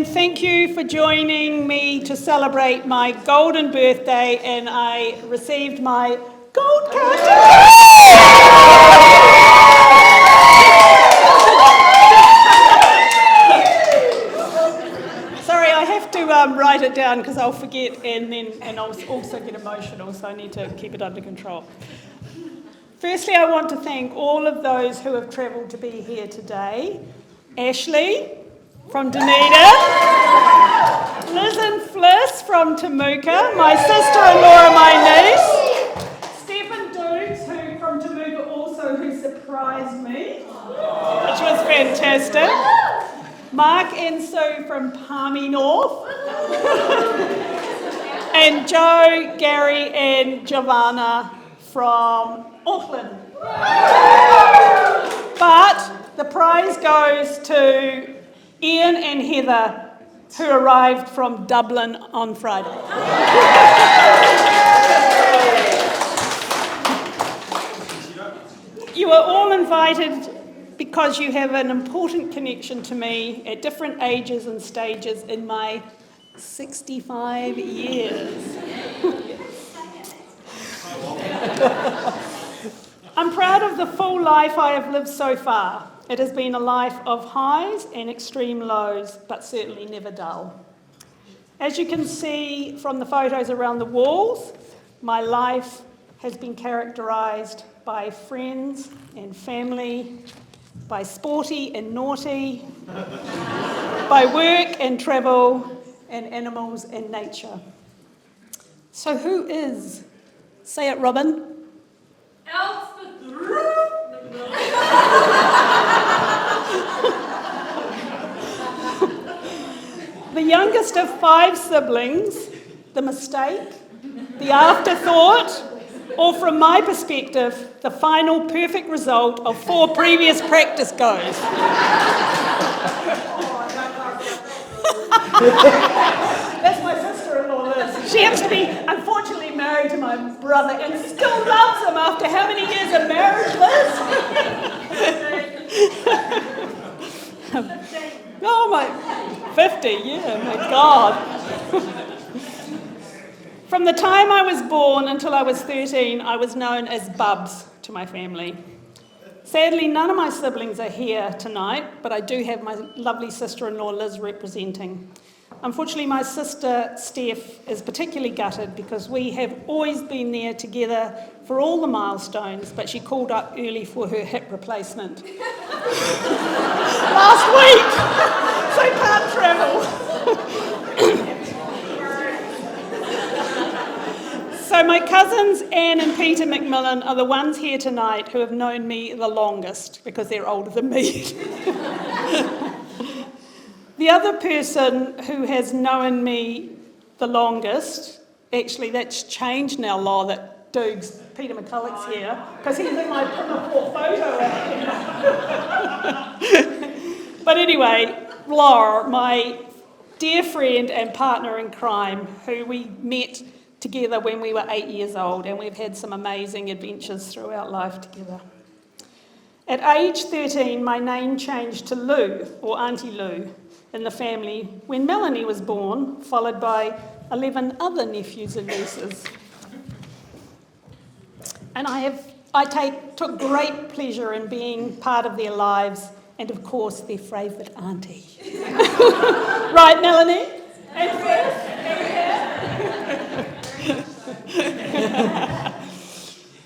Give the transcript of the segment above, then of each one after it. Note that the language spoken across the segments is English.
Thank you for joining me to celebrate my golden birthday, and I received my gold casting. Sorry, I have to write it down because I'll forget and I'll also get emotional, so I need to keep it under control. Firstly, I want to thank all of those who have travelled to be here today. Ashley from Dunedin, Liz and Fliss from Temuka, my sister-in-law and my niece, Stephen Dukes, who from Temuka also, who surprised me, which was fantastic, Mark and Sue from Palmy North, and Joe, Gary and Giovanna from Auckland. But the prize goes to Ian and Heather, who arrived from Dublin on Friday. You are all invited because you have an important connection to me at different ages and stages in my 65 years. I'm proud of the full life I have lived so far. It has been a life of highs and extreme lows, but certainly never dull. As you can see from the photos around the walls, my life has been characterised by friends and family, by sporty and naughty, by work and travel, and animals and nature. So who is, say it Robin, Elspeth the youngest of 5 siblings, the mistake, the afterthought, or from my perspective, the final perfect result of 4 previous practice goes. That's my sister-in-law, Liz. She happens to be, unfortunately, married to my brother and still loves him after how many years of marriage, Liz? Oh, my 50, yeah, my God. From the time I was born until I was 13, I was known as Bubs to my family. Sadly, none of my siblings are here tonight, but I do have my lovely sister-in-law Liz representing. Unfortunately, my sister Steph is particularly gutted because we have always been there together for all the milestones, but she called up early for her hip replacement last week, so can't travel. So my cousins Anne and Peter McMillan are the ones here tonight who have known me the longest because they're older than me. The other person who has known me the longest, actually that's changed now, Law, that Doogs, Peter McCulloch's here, because he's in my photo. But anyway, Laura, my dear friend and partner in crime, who we met together when we were 8 years old, and we've had some amazing adventures throughout life together. At age 13, my name changed to Lou, or Auntie Lou, in the family when Melanie was born, followed by 11 other nephews and nieces. And I took great pleasure in being part of their lives and, of course, their favourite auntie. Right, Melanie? And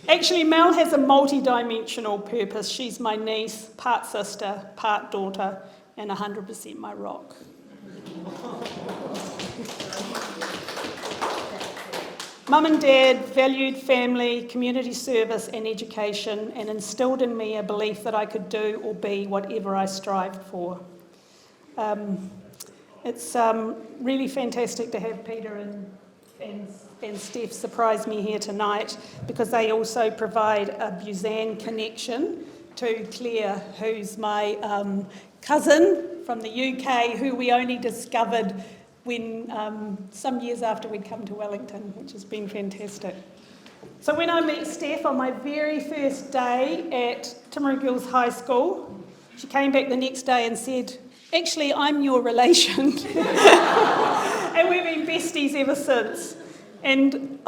Actually, Mel has a multi-dimensional purpose. She's my niece, part sister, part daughter, and 100% my rock. Mum and Dad valued family, community service and education and instilled in me a belief that I could do or be whatever I strived for. It's really fantastic to have Peter and Steph surprise me here tonight because they also provide a Busan connection to Claire, who's my cousin from the UK, who we only discovered when some years after we'd come to Wellington, which has been fantastic. So when I met Steph on my very first day at Timaru Girls High School, she came back the next day and said, Actually, I'm your relation. And we've been besties ever since. And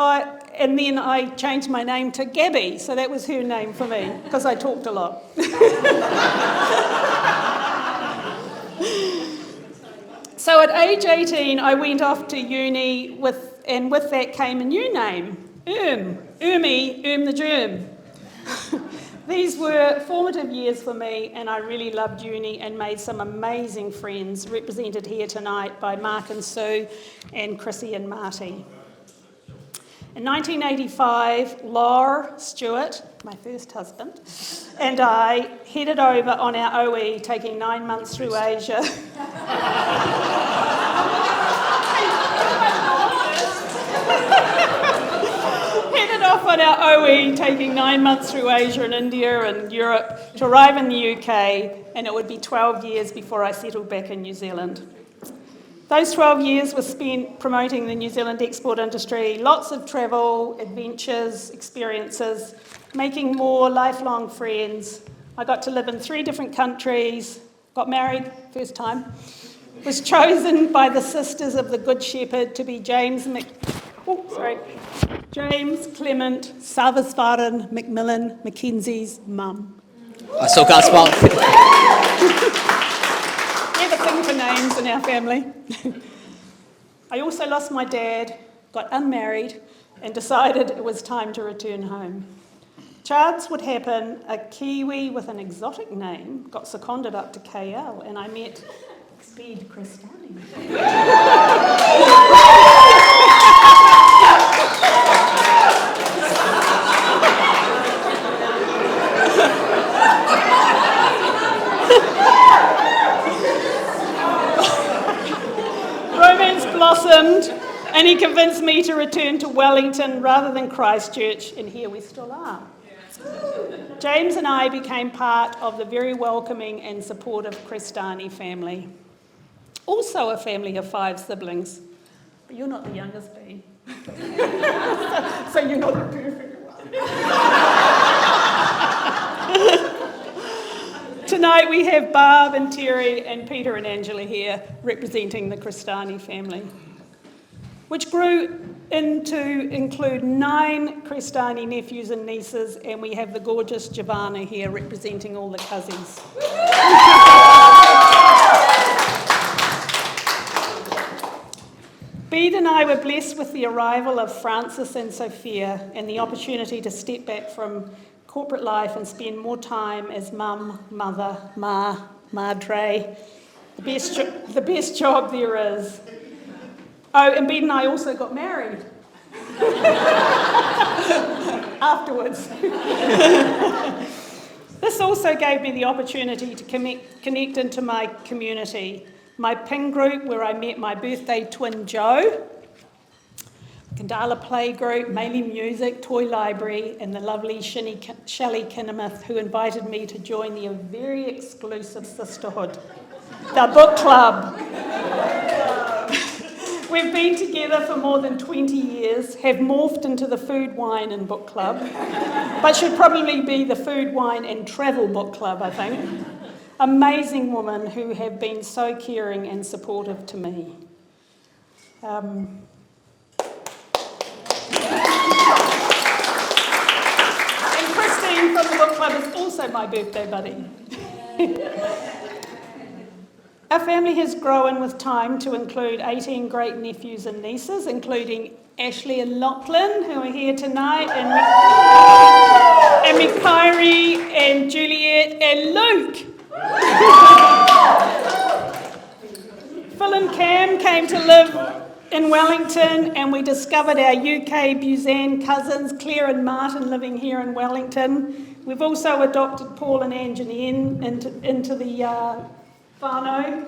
then I changed my name to Gabby, so that was her name for me, because I talked a lot. So at age 18, I went off to uni, and with that came a new name, Erm the Germ. These were formative years for me, and I really loved uni and made some amazing friends, represented here tonight by Mark and Sue and Chrissy and Marty. In 1985, Laura Stewart, my first husband, and I headed over on our OE, taking 9 months through Asia. Headed off on our OE, taking 9 months through Asia and India and Europe to arrive in the UK, and it would be 12 years before I settled back in New Zealand. Those 12 years were spent promoting the New Zealand export industry, lots of travel, adventures, experiences, making more lifelong friends. I got to live in 3 different countries, got married, first time, was chosen by the Sisters of the Good Shepherd to be James Clement Sarvasvaran McMillan Mackenzie's mum. I still can't spell. We have a thing for names in our family. I also lost my dad, got unmarried, and decided it was time to return home. Chance would happen, a Kiwi with an exotic name got seconded up to KL, and I met Speed Cristani. Romance blossomed, and he convinced me to return to Wellington rather than Christchurch, and here we still are. James and I became part of the very welcoming and supportive Cristani family. Also a family of 5 siblings, but you're not the youngest, Bea. So you're not the perfect one. Tonight we have Barb and Terry and Peter and Angela here representing the Cristani family, which grew to include 9 Cristani nephews and nieces, and we have the gorgeous Giovanna here representing all the cousins. Bede and I were blessed with the arrival of Francis and Sophia and the opportunity to step back from corporate life and spend more time as mum, mother, madre, the best job there is. Oh, and Bede and I also got married afterwards. This also gave me the opportunity to connect into my community. My ping group, where I met my birthday twin Joe, Kandala Playgroup, Mainly Music, Toy Library, and the lovely Shelley Kinnemouth, who invited me to join their very exclusive sisterhood, the book club. We've been together for more than 20 years, have morphed into the Food, Wine and Book Club, but should probably be the Food, Wine and Travel Book Club, I think. Amazing women who have been so caring and supportive to me. And Christine from the book club is also my birthday buddy. Our family has grown with time to include 18 great nephews and nieces, including Ashley and Lachlan, who are here tonight, and Mikhairi and Juliet and Luke. Phil and Cam came to live in Wellington, and we discovered our UK Busan cousins, Claire and Martin, living here in Wellington. We've also adopted Paul and Anjanine into the whānau.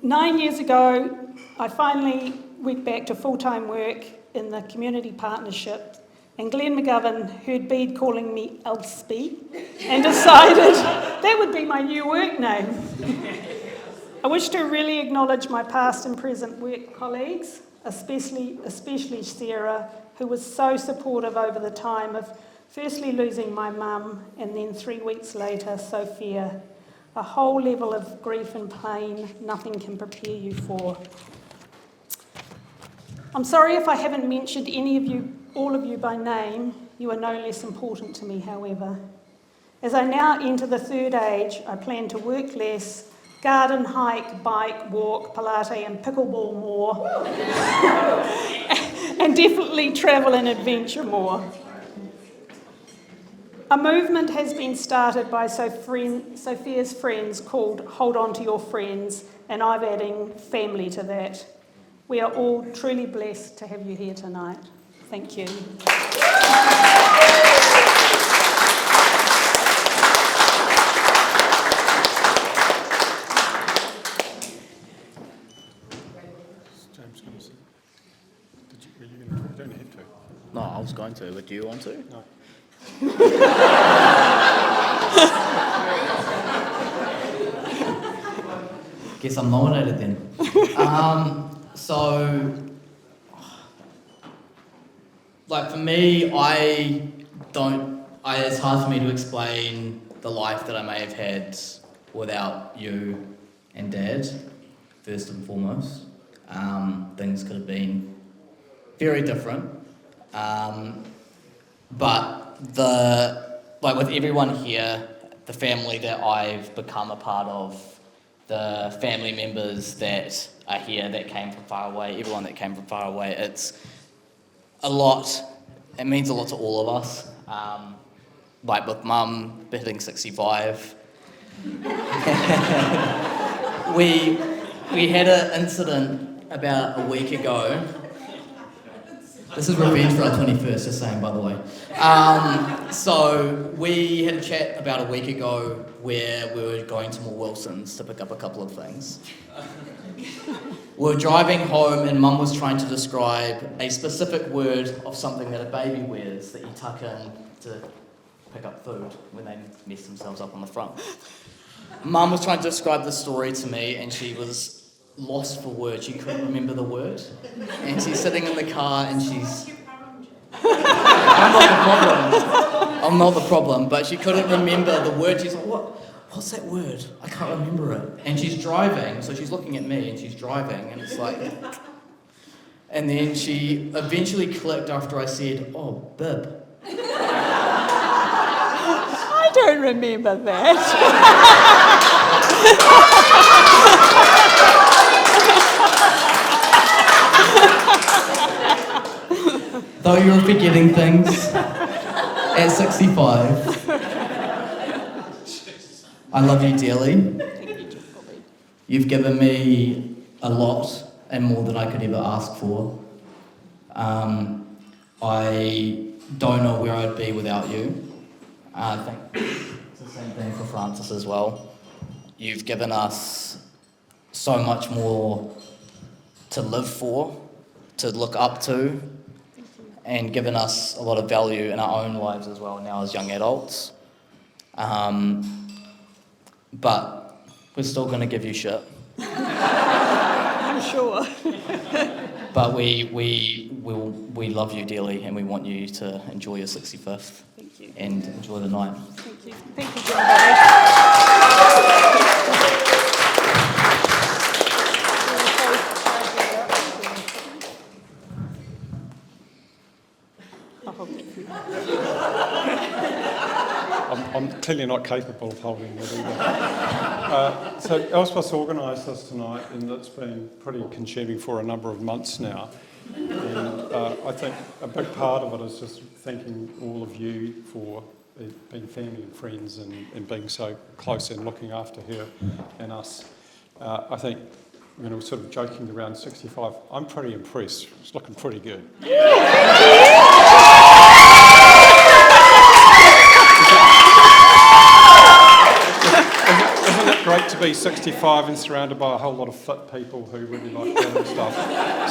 9 years ago, I finally went back to full-time work in the community partnership, and Glenn McGovern heard Bede calling me Elspeth and decided that would be my new work name. I wish to really acknowledge my past and present work colleagues, especially Sarah, who was so supportive over the time of firstly losing my mum and then 3 weeks later, Sophia, a whole level of grief and pain nothing can prepare you for. I'm sorry if I haven't mentioned any of you, all of you by name. You are no less important to me, however. As I now enter the third age, I plan to work less, garden, hike, bike, walk, Pilates and pickleball more, and definitely travel and adventure more. A movement has been started by Sophia's friends called Hold On To Your Friends, and I'm adding family to that. We are all truly blessed to have you here tonight. Thank you. James going to say? Were you going to? You don't have to. No, I was going to, but do you want to? No. Guess I'm nominated then. So, like for me, it's hard for me to explain the life that I may have had without you and Dad, first and foremost. Things could have been very different. But with everyone here, the family that I've become a part of, the family members that are here that came from far away, everyone that came from far away, it's a lot. It means a lot to all of us. Like with Mum hitting 65, we had an incident about a week ago. This is revenge for our 21st, just saying, by the way. So we had a chat about a week ago where we were going to more Wilsons to pick up a couple of things. We were driving home and Mum was trying to describe a specific word of something that a baby wears that you tuck in to pick up food when they mess themselves up on the front. Mum was trying to describe the story to me and she was lost for words. She couldn't remember the word. And she's sitting in the car and she's... I'm not the problem, but she couldn't remember the word. She's like, what's that word? I can't remember it. And she's driving, so she's looking at me and she's driving and it's like... And then she eventually clicked after I said, oh, bib. I don't remember that. Though you're forgetting things at 65, I love you dearly. You've given me a lot and more than I could ever ask for. I don't know where I'd be without you. I think it's the same thing for Francis as well. You've given us so much more to live for, to look up to, and given us a lot of value in our own lives as well now as young adults. But we're still going to give you shit. I'm sure. But we love you dearly and we want you to enjoy your 65th. Thank you. And enjoy the night. Thank you. Thank you, John. I'm clearly not capable of holding it either. So Elspeth's organised this tonight and it's been pretty consuming for a number of months now. And I think a big part of it is just thanking all of you for being family and friends and being so close and looking after her and us. I think, we're sort of joking around 65. I'm pretty impressed. It's looking pretty good. Isn't it great to be 65 and surrounded by a whole lot of fit people who really like doing stuff?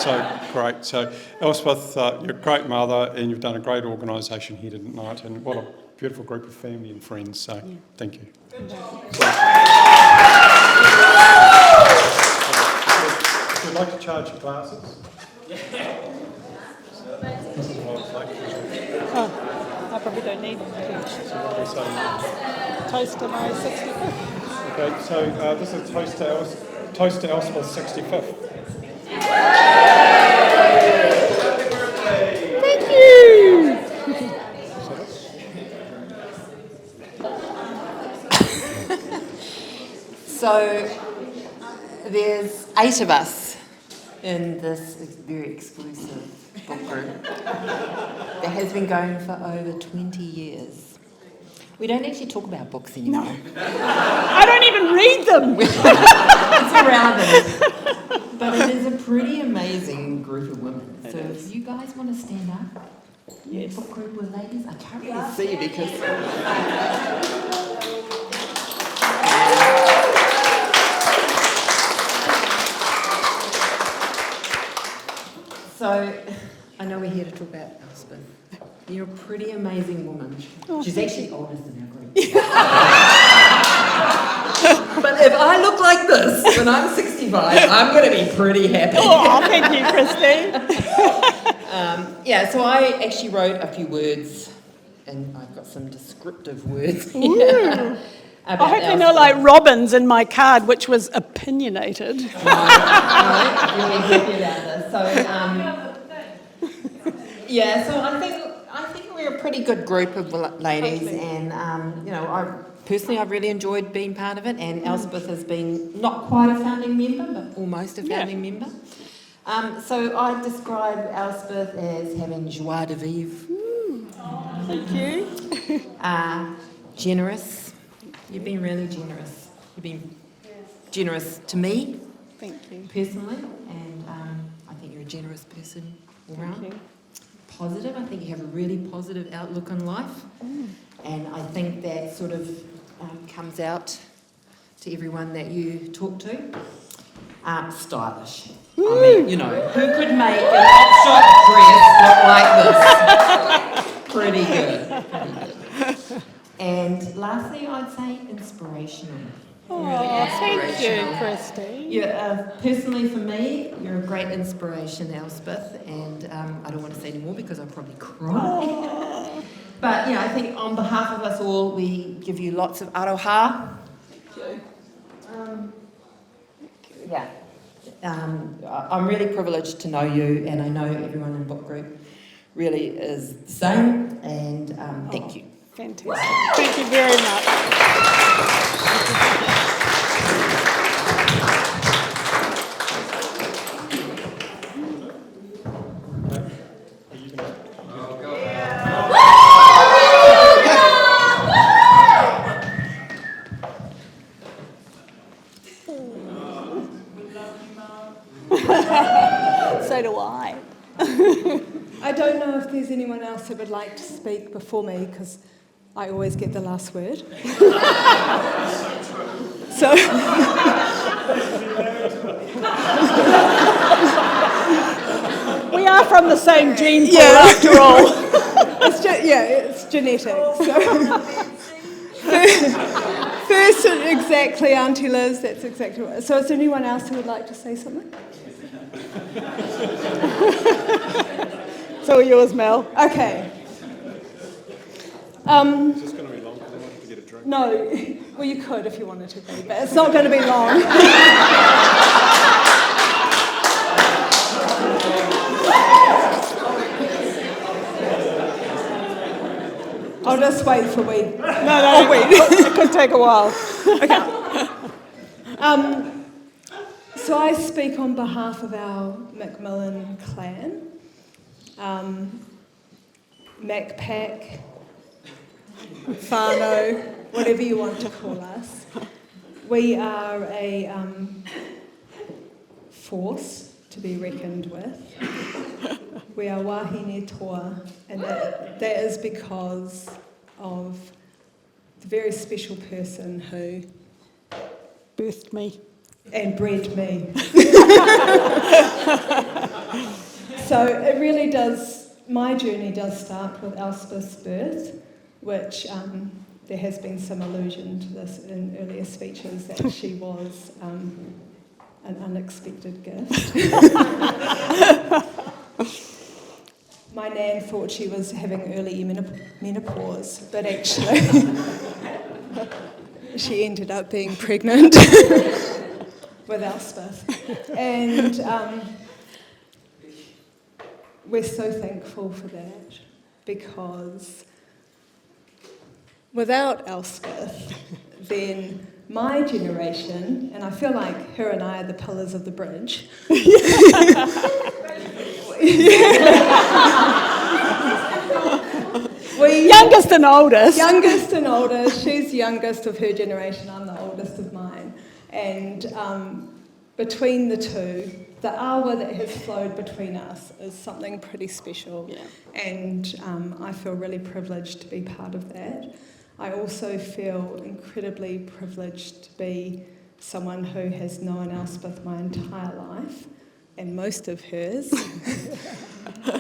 So great. So Elspeth, you're a great mother and you've done a great organisation here tonight, and what a beautiful group of family and friends. So thank you. Would you like to charge your glasses? Oh, I probably don't need to. Toast to my 65th. Okay, so this is Toast to Elspeth's 65th. Thank you. So there's 8 of us in this very exclusive book group that has been going for over 20 years. We don't actually talk about books anymore. I don't even read them. It's irrelevant. But it is a pretty amazing group of women. So if you guys want to stand up, Yes. book group with ladies, I can't really see because... So, I know we're here to talk about Elspeth. You're a pretty amazing woman. She's actually oldest in our group. But if I look like this when I'm 65, I'm going to be pretty happy. Oh, thank you, Christine. Yeah, so I actually wrote a few words, and I've got some descriptive words here. I hope they're not like Robin's in my card, which was opinionated. I'm really happy about this. So I think we're a pretty good group of ladies, and I've really enjoyed being part of it. And Elspeth has been not quite a founding member, but almost a founding member. So I describe Elspeth as having joie de vivre. Thank you. Generous. You've been really generous. You've been generous to me. Thank you. Personally, and I think you're a generous person all round. Thank you. Positive. I think you have a really positive outlook on life, and I think that sort of comes out to everyone that you talk to. Stylish. I mean, who could make an Oxford dress look like this? Pretty good. And lastly, I'd say inspirational. Oh, Really thank inspirational. you, Christine. Personally for me, you're a great inspiration, Elspeth, and I don't want to say any more because I'll probably cry. But I think on behalf of us all, we give you lots of aroha. I'm really privileged to know you, and I know everyone in the book group really is the same, and thank you. Fantastic. Thank you very much. So do I. I don't know if there's anyone else that would like to speak before me, because I always get the last word. So, We are from the same gene pool after all. it's genetic. So. First, exactly, Auntie Liz, that's exactly right. So is there anyone else who would like to say something? So are yours, Mel. Okay. Is this going to be long because I wanted to get a drink? No, well you could if you wanted to be, but it's not going to be long. I'll just wait for weed. No, it could take a while. So I speak on behalf of our McMillan clan, MacPack, whānau, whatever you want to call us. We are a force to be reckoned with. We are wahine toa, and that is because of the very special person who Birthed me. and bred me. So it really does, my journey does start with Elspeth's birth, which there has been some allusion to this in earlier speeches, that she was an unexpected gift. My nan thought she was having early menopause, but actually she ended up being pregnant with Elspeth. And we're so thankful for that, because without Elspeth, then my generation, and I feel like her and I are the pillars of the bridge. Youngest and oldest. Youngest and oldest. She's youngest of her generation. I'm the oldest of mine. And between the two, the awa that has flowed between us is something pretty special. Yeah. And I feel really privileged to be part of that. I also feel incredibly privileged to be someone who has known Elspeth my entire life, and most of hers.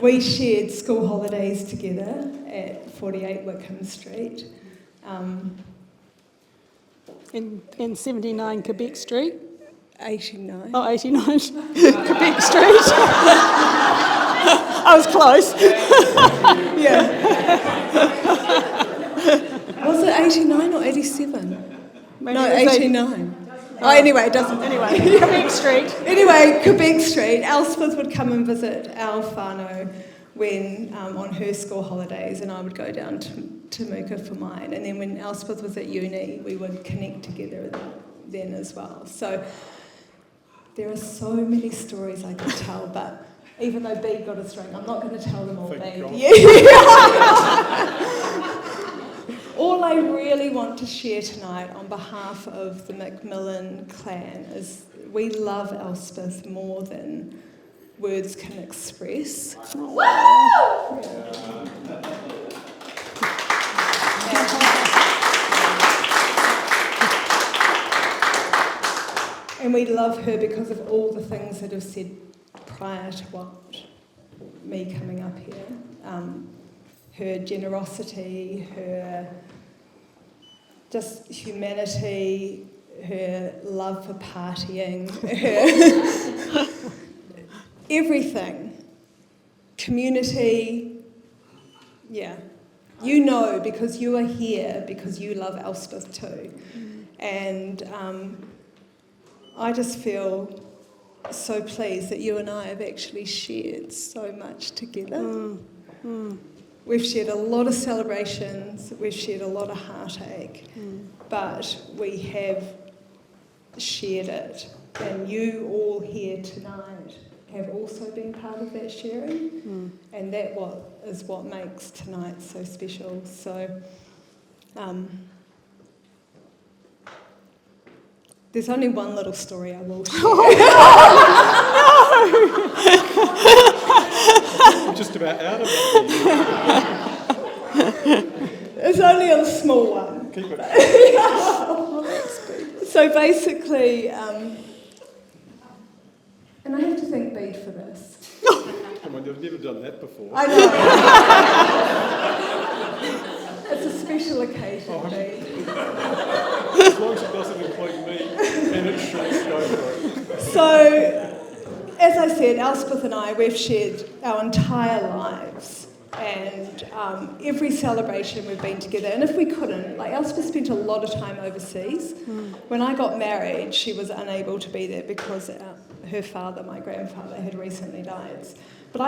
We shared school holidays together at 48 Wickham Street. In 79 Quebec Street. 89. Oh, 89 Quebec Street. I was close. Yeah. Was it 89 or 87? Maybe No, it was 89. Oh, anyway, it doesn't. Anyway, Quebec Street. Anyway, Quebec Street. Elspeth would come and visit our whānau when on her school holidays, and I would go down to Muka for mine. And then when Elspeth was at uni, we would connect together then as well. So there are so many stories I could tell, but even though B got a string, I'm not going to tell them all, Thank B. God. All I really want to share tonight on behalf of the McMillan clan is we love Elspeth more than words can express. And we love her because of all the things that have said prior to me coming up here. Her generosity, her just humanity, her love for partying, her everything. Community, yeah. You know because you are here, because you love Elspeth too. And I just feel so pleased that you and I have actually shared so much together. We've shared a lot of celebrations, we've shared a lot of heartache, but we have shared it. And you all here tonight have also been part of that sharing, and that is what makes tonight so special. So there's only one little story I will share. I'm just about out of it. It's only a small one. Keep it. So basically, and I have to thank Bede for this. Come on, you've never done that before. I know. It's a special occasion, Bede. As long as it doesn't include me, and it's short, go for it. So, as I said, Elspeth and I, we've shared our entire lives, and every celebration we've been together. And if we couldn't, like Elspeth spent a lot of time overseas. When I got married, she was unable to be there because her father, my grandfather, had recently died. But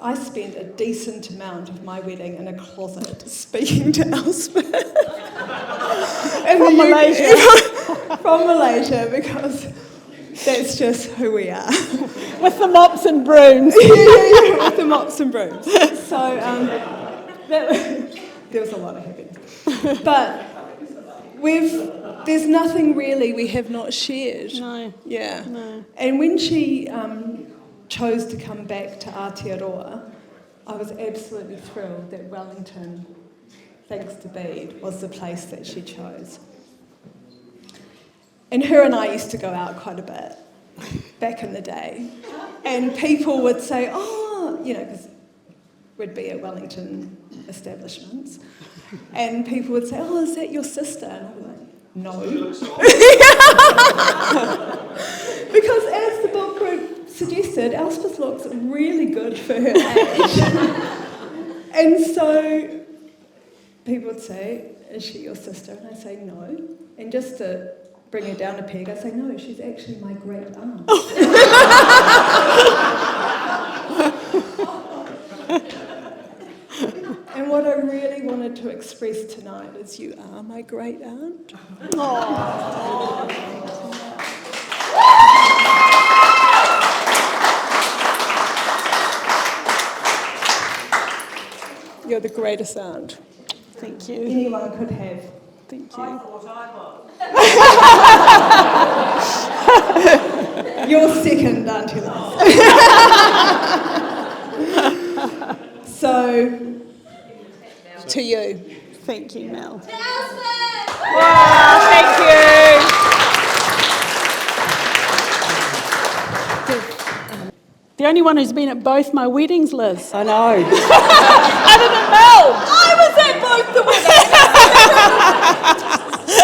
I spent a decent amount of my wedding in a closet speaking to Elspeth. From Malaysia. From Malaysia, because that's just who we are. With the mops and brooms. Yeah, with the mops and brooms. So there was a lot of happiness. But there's nothing really we have not shared. No. Yeah. No. And when she chose to come back to Aotearoa, I was absolutely thrilled that Wellington, thanks to Bede, was the place that she chose. And her and I used to go out quite a bit back in the day. And people would say, oh, because we'd be at Wellington establishments. And people would say, oh, is that your sister? And I'd be like, no. Because as the book group suggested, Elspeth looks really good for her age. And so people would say, "Is she your sister?" And I say, "No." And just to bring her down a peg, I say, "No, she's actually my great aunt." And what I really wanted to express tonight is you are my great aunt. You're the greatest aunt Thank you. anyone could have. Thank you. You're second, Auntie Liz. So, to you. Thank you, Mel. Elspeth! Wow, thank you. The only one who's been at both my weddings, Liz. I know. Other than Mel. I was at both the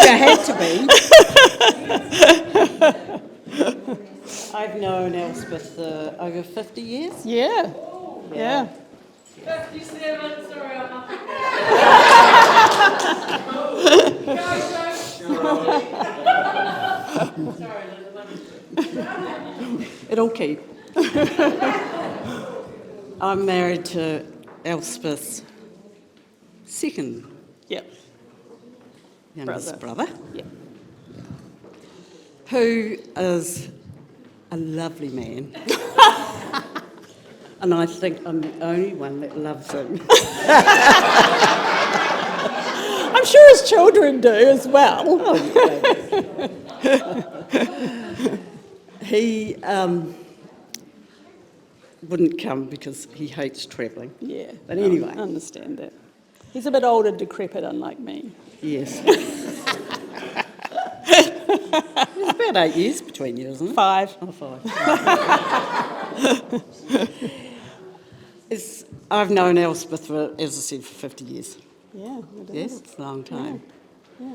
You had to be. I've known Elspeth over 50 years. Yeah. Yeah. 57, sorry, I'm not. It'll keep. I'm married to Elspeth's second Yep. youngest brother, Yeah. who is a lovely man. And I think I'm the only one that loves him. I'm sure his children do as well. He wouldn't come because he hates travelling. Yeah. But anyway. I understand that. He's a bit old and decrepit, unlike me. Yes. There's about 8 years between you, isn't it? 5. Oh, 5. I've known Elspeth for, as I said, for 50 years. Yeah, it Yes, is. it's a long time. Yeah.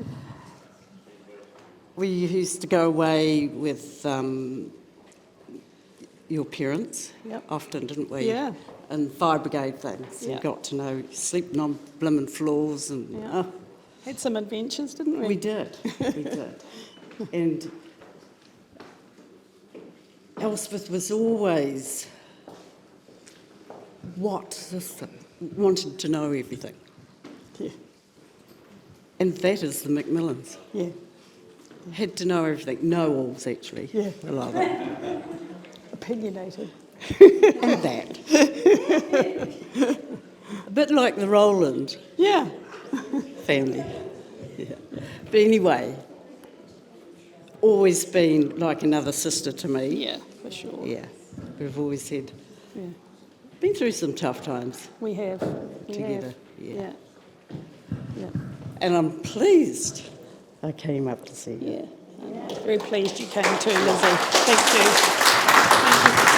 We used to go away with your parents Yep. often, didn't we? Yeah. And fire brigade things. Yeah. We got to know sleeping on blimmin' floors and Yeah. Had some adventures, didn't we? we did. We did. And Elspeth was always wanted to know everything. Yeah. And that is the McMillans. Yeah. Had to know everything. Know-alls, actually. Yeah. I love it. Opinionated. And that. A bit like the Rowland Yeah. family. Yeah. But anyway, always been like another sister to me. Yeah, for sure. Yeah. We've always had, Yeah. been through some tough times We have. We together. have. Yeah. Yeah. Yeah. And I'm pleased I came up to see you. Yeah. I'm very pleased you came too, Lizzie. Thank you. Thank you.